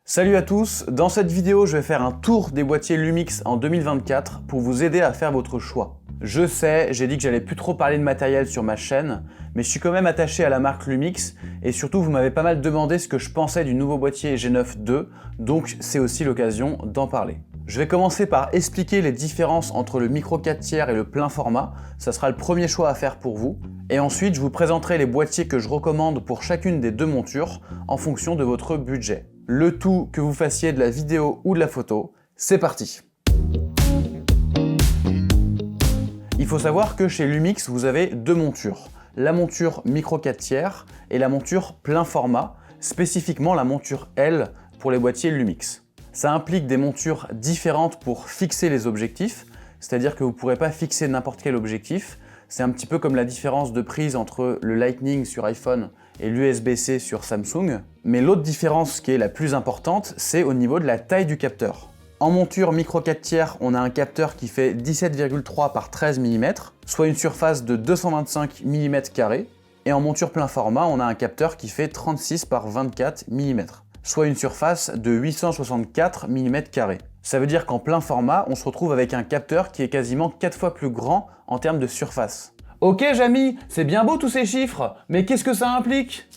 Salut à tous, dans cette vidéo je vais faire un tour des boîtiers Lumix en 2024 pour vous aider à faire votre choix. Je sais, j'ai dit que j'allais plus trop parler de matériel sur ma chaîne, mais je suis quand même attaché à la marque Lumix et surtout vous m'avez pas mal demandé ce que je pensais du nouveau boîtier G9 II, donc c'est aussi l'occasion d'en parler. Je vais commencer par expliquer les différences entre le micro 4/3 et le plein format, ça sera le premier choix à faire pour vous. Et ensuite je vous présenterai les boîtiers que je recommande pour chacune des deux montures en fonction de votre budget. Le tout que vous fassiez de la vidéo ou de la photo, c'est parti! Il faut savoir que chez Lumix, vous avez deux montures. La monture micro 4/3 et la monture plein format, spécifiquement la monture L pour les boîtiers Lumix. Ça implique des montures différentes pour fixer les objectifs, c'est-à-dire que vous ne pourrez pas fixer n'importe quel objectif. C'est un petit peu comme la différence de prise entre le Lightning sur iPhone et l'USB-C sur Samsung. Mais l'autre différence qui est la plus importante, c'est au niveau de la taille du capteur. En monture micro 4/3, on a un capteur qui fait 17,3 par 13 mm, soit une surface de 225 mm². Et en monture plein format, on a un capteur qui fait 36 par 24 mm, soit une surface de 864 mm². Ça veut dire qu'en plein format, on se retrouve avec un capteur qui est quasiment 4 fois plus grand en termes de surface. Ok Jamy, c'est bien beau tous ces chiffres, mais qu'est-ce que ça implique?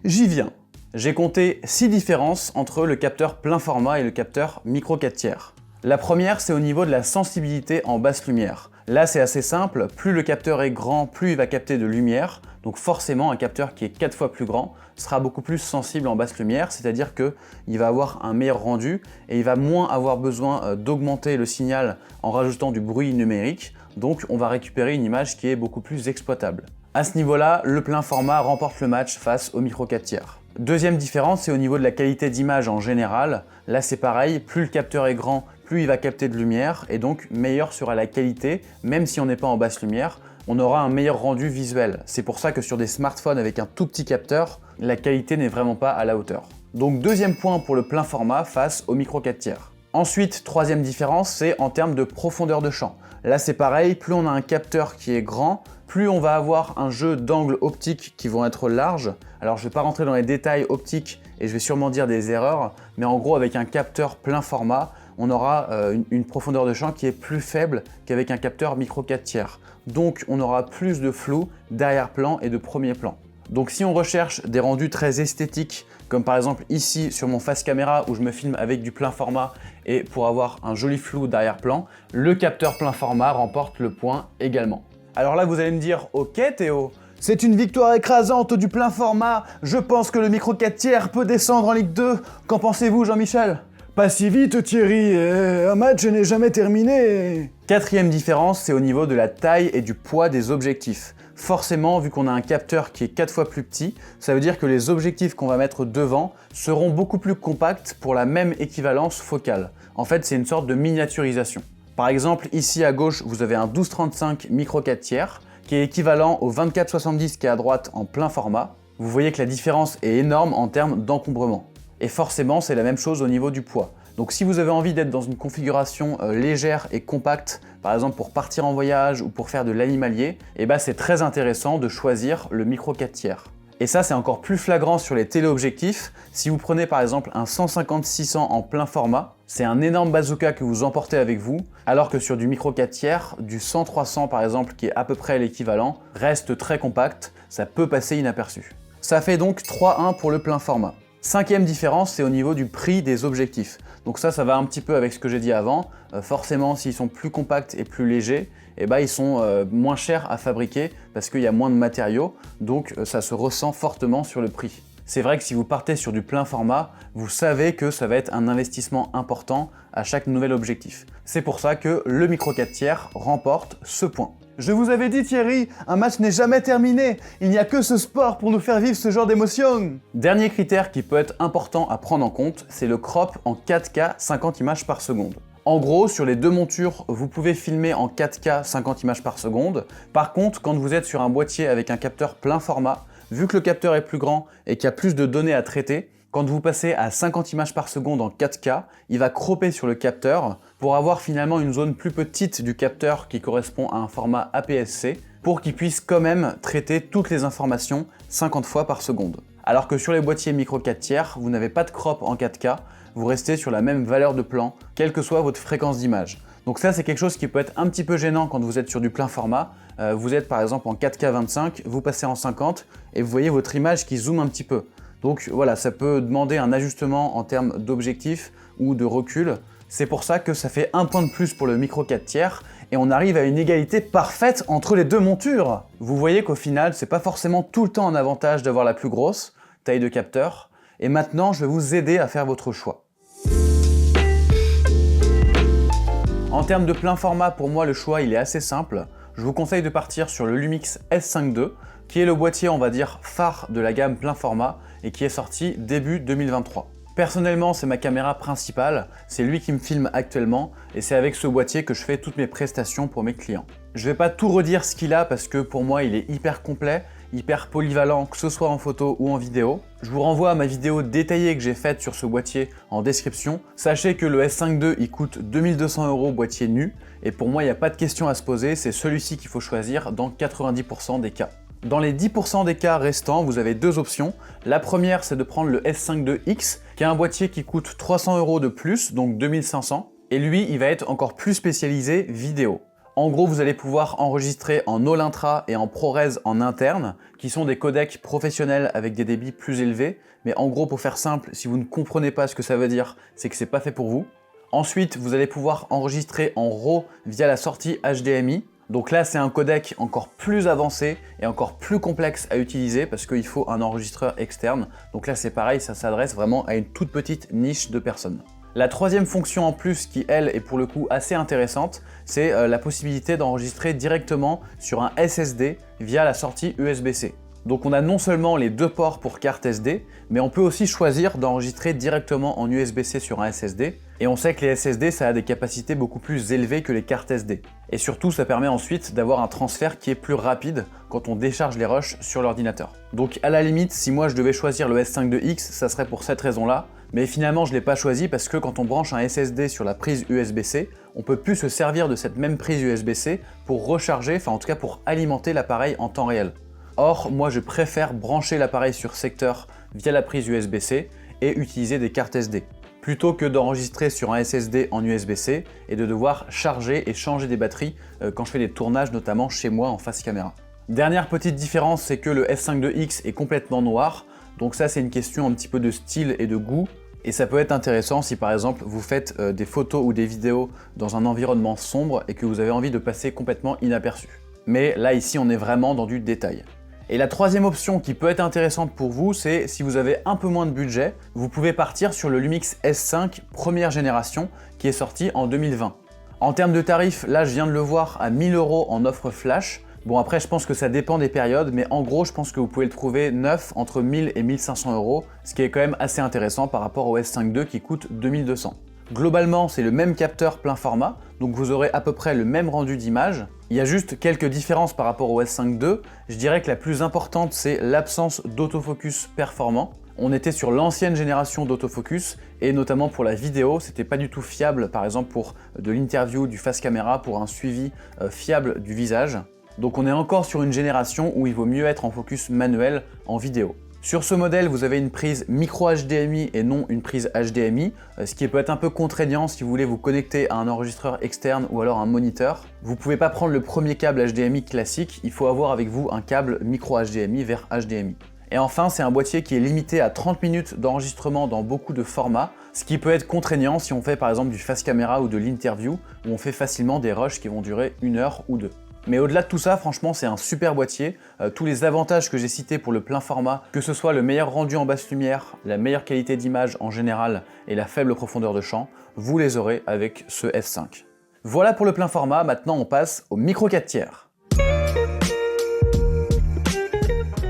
J'y viens. J'ai compté 6 différences entre le capteur plein format et le capteur micro 4/3. La première, c'est au niveau de la sensibilité en basse lumière. Là, c'est assez simple, plus le capteur est grand, plus il va capter de lumière. Donc forcément, un capteur qui est 4 fois plus grand sera beaucoup plus sensible en basse lumière, c'est-à-dire qu'il va avoir un meilleur rendu et il va moins avoir besoin d'augmenter le signal en rajoutant du bruit numérique. Donc on va récupérer une image qui est beaucoup plus exploitable. À ce niveau-là, le plein format remporte le match face au micro 4/3. Deuxième différence, c'est au niveau de la qualité d'image en général. Là c'est pareil, plus le capteur est grand, plus il va capter de lumière et donc meilleure sera la qualité, même si on n'est pas en basse lumière, on aura un meilleur rendu visuel. C'est pour ça que sur des smartphones avec un tout petit capteur, la qualité n'est vraiment pas à la hauteur. Donc deuxième point pour le plein format face au micro 4/3. Ensuite, troisième différence, c'est en termes de profondeur de champ. Là c'est pareil, plus on a un capteur qui est grand, plus on va avoir un jeu d'angles optiques qui vont être larges. Alors je ne vais pas rentrer dans les détails optiques et je vais sûrement dire des erreurs, mais en gros avec un capteur plein format, on aura une profondeur de champ qui est plus faible qu'avec un capteur micro 4/3. Donc on aura plus de flou d'arrière-plan et de premier plan. Donc si on recherche des rendus très esthétiques, comme par exemple ici sur mon face caméra où je me filme avec du plein format et pour avoir un joli flou d'arrière-plan, le capteur plein format remporte le point également. Alors là vous allez me dire, ok Théo, c'est une victoire écrasante du plein format, je pense que le micro 4/3 peut descendre en Ligue 2, qu'en pensez-vous Jean-Michel? Pas si vite Thierry, un match n'est jamais terminé. Quatrième différence, c'est au niveau de la taille et du poids des objectifs. Forcément, vu qu'on a un capteur qui est 4 fois plus petit, ça veut dire que les objectifs qu'on va mettre devant seront beaucoup plus compacts pour la même équivalence focale. En fait, c'est une sorte de miniaturisation. Par exemple, ici à gauche, vous avez un 12-35 micro 4/3 qui est équivalent au 24-70 qui est à droite en plein format. Vous voyez que la différence est énorme en termes d'encombrement. Et forcément, c'est la même chose au niveau du poids. Donc si vous avez envie d'être dans une configuration légère et compacte, par exemple pour partir en voyage ou pour faire de l'animalier, c'est très intéressant de choisir le micro 4/3. Et ça, c'est encore plus flagrant sur les téléobjectifs. Si vous prenez par exemple un 150-600 en plein format, c'est un énorme bazooka que vous emportez avec vous, alors que sur du micro 4/3, du 100-300 par exemple, qui est à peu près l'équivalent, reste très compact, ça peut passer inaperçu. Ça fait donc 3-1 pour le plein format. Cinquième différence, c'est au niveau du prix des objectifs. Donc ça va un petit peu avec ce que j'ai dit avant. Forcément, s'ils sont plus compacts et plus légers, ils sont moins chers à fabriquer parce qu'il y a moins de matériaux, donc ça se ressent fortement sur le prix. C'est vrai que si vous partez sur du plein format, vous savez que ça va être un investissement important à chaque nouvel objectif. C'est pour ça que le micro 4/3 remporte ce point. Je vous avais dit Thierry, un match n'est jamais terminé, il n'y a que ce sport pour nous faire vivre ce genre d'émotion. Dernier critère qui peut être important à prendre en compte, c'est le crop en 4K 50 images par seconde. En gros, sur les deux montures, vous pouvez filmer en 4K 50 images par seconde. Par contre, quand vous êtes sur un boîtier avec un capteur plein format, vu que le capteur est plus grand et qu'il y a plus de données à traiter, quand vous passez à 50 images par seconde en 4K, il va cropper sur le capteur pour avoir finalement une zone plus petite du capteur qui correspond à un format APS-C pour qu'il puisse quand même traiter toutes les informations 50 fois par seconde. Alors que sur les boîtiers micro 4 tiers, vous n'avez pas de crop en 4K, vous restez sur la même valeur de plan, quelle que soit votre fréquence d'image. Donc ça, c'est quelque chose qui peut être un petit peu gênant quand vous êtes sur du plein format. Vous êtes par exemple en 4K 25, vous passez en 50 et vous voyez votre image qui zoome un petit peu. Donc voilà, ça peut demander un ajustement en termes d'objectif ou de recul. C'est pour ça que ça fait un point de plus pour le micro 4 tiers et on arrive à une égalité parfaite entre les deux montures. Vous voyez qu'au final, c'est pas forcément tout le temps un avantage d'avoir la plus grosse taille de capteur. Et maintenant, je vais vous aider à faire votre choix. En termes de plein format, pour moi, le choix il est assez simple. Je vous conseille de partir sur le Lumix S5 II, qui est le boîtier, on va dire, phare de la gamme plein format et qui est sorti début 2023. Personnellement, c'est ma caméra principale, c'est lui qui me filme actuellement et c'est avec ce boîtier que je fais toutes mes prestations pour mes clients. Je vais pas tout redire ce qu'il a parce que pour moi, il est hyper complet, hyper polyvalent, que ce soit en photo ou en vidéo. Je vous renvoie à ma vidéo détaillée que j'ai faite sur ce boîtier en description. Sachez que le S5 II, il coûte 2200 € boîtier nu et pour moi, il n'y a pas de question à se poser, c'est celui-ci qu'il faut choisir dans 90% des cas. Dans les 10% des cas restants, vous avez deux options. La première, c'est de prendre le S5 II X, qui est un boîtier qui coûte 300 € de plus, donc 2500. Et lui, il va être encore plus spécialisé vidéo. En gros, vous allez pouvoir enregistrer en All Intra et en ProRes en interne, qui sont des codecs professionnels avec des débits plus élevés. Mais en gros, pour faire simple, si vous ne comprenez pas ce que ça veut dire, c'est que c'est pas fait pour vous. Ensuite, vous allez pouvoir enregistrer en RAW via la sortie HDMI. Donc là, c'est un codec encore plus avancé et encore plus complexe à utiliser parce qu'il faut un enregistreur externe. Donc là, c'est pareil, ça s'adresse vraiment à une toute petite niche de personnes. La troisième fonction en plus qui, elle, est pour le coup assez intéressante, c'est la possibilité d'enregistrer directement sur un SSD via la sortie USB-C. Donc on a non seulement les deux ports pour carte SD, mais on peut aussi choisir d'enregistrer directement en USB-C sur un SSD. Et on sait que les SSD, ça a des capacités beaucoup plus élevées que les cartes SD. Et surtout, ça permet ensuite d'avoir un transfert qui est plus rapide quand on décharge les rushs sur l'ordinateur. Donc à la limite, si moi je devais choisir le S5 II X, ça serait pour cette raison-là. Mais finalement, je ne l'ai pas choisi parce que quand on branche un SSD sur la prise USB-C, on peut plus se servir de cette même prise USB-C pour recharger, enfin en tout cas pour alimenter l'appareil en temps réel. Or, moi je préfère brancher l'appareil sur secteur via la prise USB-C et utiliser des cartes SD, plutôt que d'enregistrer sur un SSD en USB-C et de devoir charger et changer des batteries quand je fais des tournages, notamment chez moi en face caméra. Dernière petite différence, c'est que le S5 II X est complètement noir, donc ça c'est une question un petit peu de style et de goût. Et ça peut être intéressant si par exemple vous faites des photos ou des vidéos dans un environnement sombre et que vous avez envie de passer complètement inaperçu. Mais là ici on est vraiment dans du détail. Et la troisième option qui peut être intéressante pour vous, c'est si vous avez un peu moins de budget, vous pouvez partir sur le Lumix S5 première génération qui est sorti en 2020. En termes de tarifs, là je viens de le voir à 1000 € en offre flash. Bon après je pense que ça dépend des périodes, mais en gros je pense que vous pouvez le trouver neuf entre 1000 et 1500 €, ce qui est quand même assez intéressant par rapport au S5 II qui coûte 2200. Globalement, c'est le même capteur plein format, donc vous aurez à peu près le même rendu d'image. Il y a juste quelques différences par rapport au S5 II. Je dirais que la plus importante, c'est l'absence d'autofocus performant. On était sur l'ancienne génération d'autofocus, et notamment pour la vidéo, c'était pas du tout fiable, par exemple pour de l'interview, du face caméra, pour un suivi fiable du visage. Donc on est encore sur une génération où il vaut mieux être en focus manuel en vidéo. Sur ce modèle, vous avez une prise micro HDMI et non une prise HDMI, ce qui peut être un peu contraignant si vous voulez vous connecter à un enregistreur externe ou alors un moniteur. Vous ne pouvez pas prendre le premier câble HDMI classique, il faut avoir avec vous un câble micro HDMI vers HDMI. Et enfin, c'est un boîtier qui est limité à 30 minutes d'enregistrement dans beaucoup de formats, ce qui peut être contraignant si on fait par exemple du face caméra ou de l'interview, où on fait facilement des rushs qui vont durer 1 heure ou 2. Mais au-delà de tout ça, franchement, c'est un super boîtier. Tous les avantages que j'ai cités pour le plein format, que ce soit le meilleur rendu en basse lumière, la meilleure qualité d'image en général et la faible profondeur de champ, vous les aurez avec ce S5. Voilà pour le plein format, maintenant on passe au micro 4 tiers.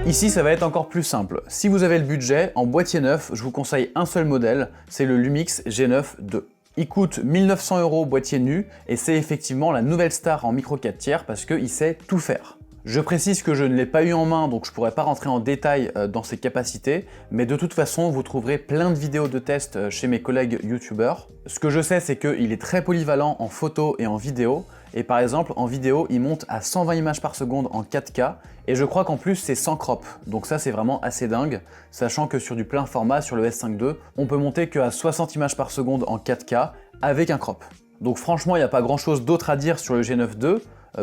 Ici, ça va être encore plus simple. Si vous avez le budget, en boîtier neuf, je vous conseille un seul modèle, c'est le Lumix G9 II. Il coûte 1900 € boîtier nu et c'est effectivement la nouvelle star en micro 4 tiers parce qu'il sait tout faire. Je précise que je ne l'ai pas eu en main, donc je ne pourrais pas rentrer en détail dans ses capacités, mais de toute façon, vous trouverez plein de vidéos de tests chez mes collègues youtubeurs. Ce que je sais, c'est qu'il est très polyvalent en photo et en vidéo, et par exemple, en vidéo, il monte à 120 images par seconde en 4K, et je crois qu'en plus, c'est sans crop, donc ça, c'est vraiment assez dingue, sachant que sur du plein format, sur le S5 II, on peut monter qu'à 60 images par seconde en 4K avec un crop. Donc franchement, il n'y a pas grand-chose d'autre à dire sur le G9 II.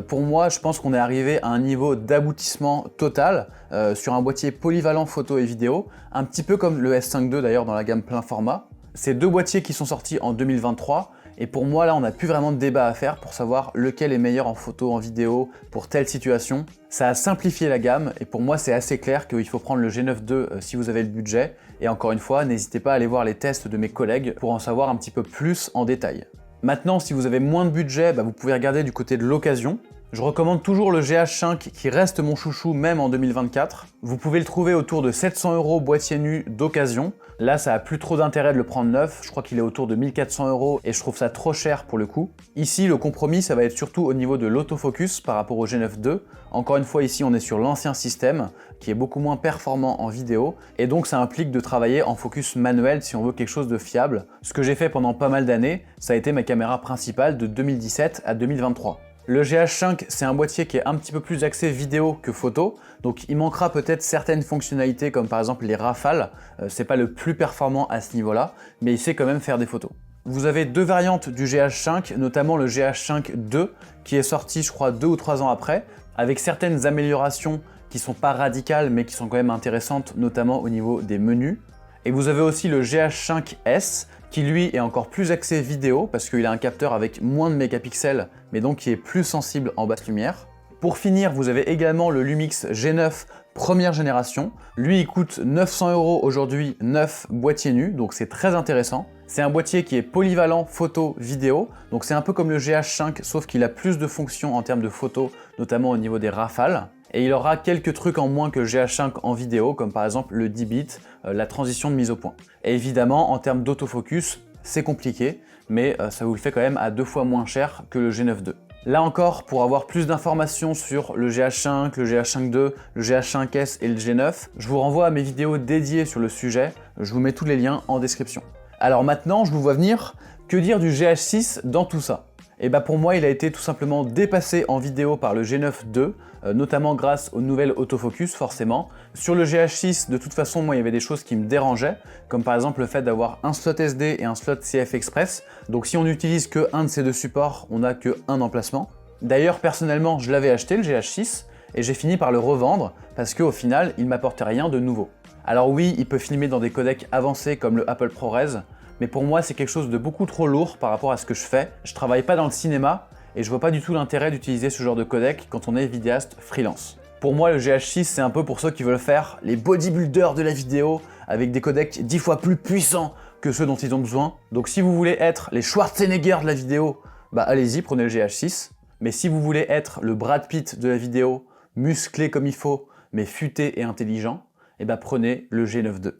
Pour moi, je pense qu'on est arrivé à un niveau d'aboutissement total sur un boîtier polyvalent photo et vidéo, un petit peu comme le S5 II d'ailleurs dans la gamme plein format. C'est deux boîtiers qui sont sortis en 2023 et pour moi là on n'a plus vraiment de débat à faire pour savoir lequel est meilleur en photo, en vidéo, pour telle situation. Ça a simplifié la gamme et pour moi c'est assez clair qu'il faut prendre le G9 II si vous avez le budget. Et encore une fois, n'hésitez pas à aller voir les tests de mes collègues pour en savoir un petit peu plus en détail. Maintenant, si vous avez moins de budget, vous pouvez regarder du côté de l'occasion. Je recommande toujours le GH5 qui reste mon chouchou même en 2024. Vous pouvez le trouver autour de 700 € boîtier nu d'occasion. Là, ça a plus trop d'intérêt de le prendre neuf. Je crois qu'il est autour de 1400 € et je trouve ça trop cher pour le coup. Ici, le compromis, ça va être surtout au niveau de l'autofocus par rapport au G9 II. Encore une fois, ici, on est sur l'ancien système qui est beaucoup moins performant en vidéo et donc ça implique de travailler en focus manuel si on veut quelque chose de fiable. Ce que j'ai fait pendant pas mal d'années, ça a été ma caméra principale de 2017 à 2023. Le GH5, c'est un boîtier qui est un petit peu plus axé vidéo que photo, donc il manquera peut-être certaines fonctionnalités comme par exemple les rafales, c'est pas le plus performant à ce niveau-là, mais il sait quand même faire des photos. Vous avez deux variantes du GH5, notamment le GH5 II, qui est sorti je crois 2 ou 3 ans après, avec certaines améliorations qui sont pas radicales mais qui sont quand même intéressantes, notamment au niveau des menus. Et vous avez aussi le GH5S, qui lui est encore plus axé vidéo parce qu'il a un capteur avec moins de mégapixels mais donc qui est plus sensible en basse lumière. Pour finir, vous avez également le Lumix G9 première génération. Lui, il coûte 900 € aujourd'hui, neuf boîtier nu, donc c'est très intéressant. C'est un boîtier qui est polyvalent photo, vidéo, donc c'est un peu comme le GH5 sauf qu'il a plus de fonctions en termes de photo, notamment au niveau des rafales. Et il aura quelques trucs en moins que le GH5 en vidéo, comme par exemple le 10 bits, la transition de mise au point. Et évidemment, en termes d'autofocus, c'est compliqué, mais ça vous le fait quand même à 2 fois moins cher que le G9 II. Là encore, pour avoir plus d'informations sur le GH5, le GH5 II, le GH5S et le G9, je vous renvoie à mes vidéos dédiées sur le sujet, je vous mets tous les liens en description. Alors maintenant, je vous vois venir, que dire du GH6 dans tout ça ? Et pour moi, il a été tout simplement dépassé en vidéo par le G9 II, notamment grâce aux nouvelles autofocus forcément. Sur le GH6, de toute façon, moi il y avait des choses qui me dérangeaient, comme par exemple le fait d'avoir un slot SD et un slot CF Express. Donc si on n'utilise que un de ces deux supports, on n'a que un emplacement. D'ailleurs, personnellement, je l'avais acheté le GH6 et j'ai fini par le revendre parce qu'au final, il m'apportait rien de nouveau. Alors oui, il peut filmer dans des codecs avancés comme le Apple ProRes, mais pour moi c'est quelque chose de beaucoup trop lourd par rapport à ce que je fais. Je travaille pas dans le cinéma et je vois pas du tout l'intérêt d'utiliser ce genre de codec quand on est vidéaste freelance. Pour moi le GH6 c'est un peu pour ceux qui veulent faire les bodybuilders de la vidéo avec des codecs 10 fois plus puissants que ceux dont ils ont besoin. Donc si vous voulez être les Schwarzenegger de la vidéo, allez-y, prenez le GH6. Mais si vous voulez être le Brad Pitt de la vidéo, musclé comme il faut, mais futé et intelligent, prenez le G9 II.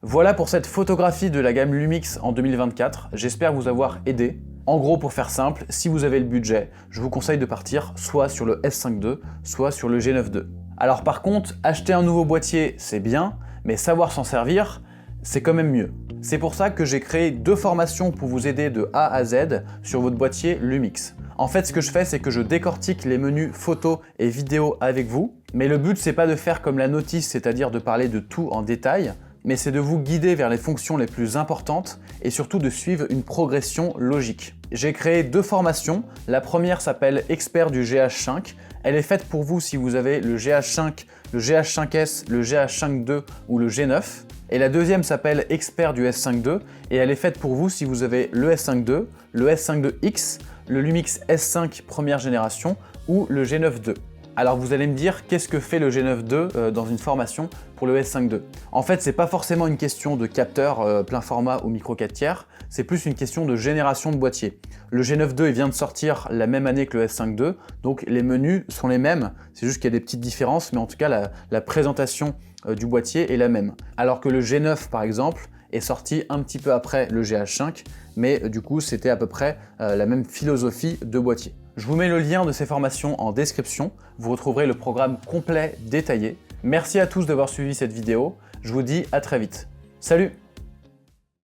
Voilà pour cette photographie de la gamme Lumix en 2024, j'espère vous avoir aidé. En gros, pour faire simple, si vous avez le budget, je vous conseille de partir soit sur le S5 II, soit sur le G9 II. Alors par contre, acheter un nouveau boîtier, c'est bien, mais savoir s'en servir, c'est quand même mieux. C'est pour ça que j'ai créé 2 formations pour vous aider de A à Z sur votre boîtier Lumix. En fait, ce que je fais, c'est que je décortique les menus photo et vidéo avec vous, mais le but, c'est pas de faire comme la notice, c'est-à-dire de parler de tout en détail, mais c'est de vous guider vers les fonctions les plus importantes et surtout de suivre une progression logique. J'ai créé 2 formations. La première s'appelle Expert du GH5. Elle est faite pour vous si vous avez le GH5, le GH5S, le GH5 II ou le G9. Et la deuxième s'appelle Expert du S5 II et elle est faite pour vous si vous avez le S5 II, le S5 IIX, le Lumix S5 première génération ou le G9 II. Alors vous allez me dire, qu'est-ce que fait le G9 II dans une formation pour le S5 II? En fait, c'est pas forcément une question de capteur plein format ou micro 4 tiers, c'est plus une question de génération de boîtier. Le G9 II il vient de sortir la même année que le S5 II, donc les menus sont les mêmes, c'est juste qu'il y a des petites différences, mais en tout cas la présentation du boîtier est la même. Alors que le G9 par exemple est sorti un petit peu après le GH5, mais du coup c'était à peu près la même philosophie de boîtier. Je vous mets le lien de ces formations en description, vous retrouverez le programme complet détaillé. Merci à tous d'avoir suivi cette vidéo, je vous dis à très vite. Salut!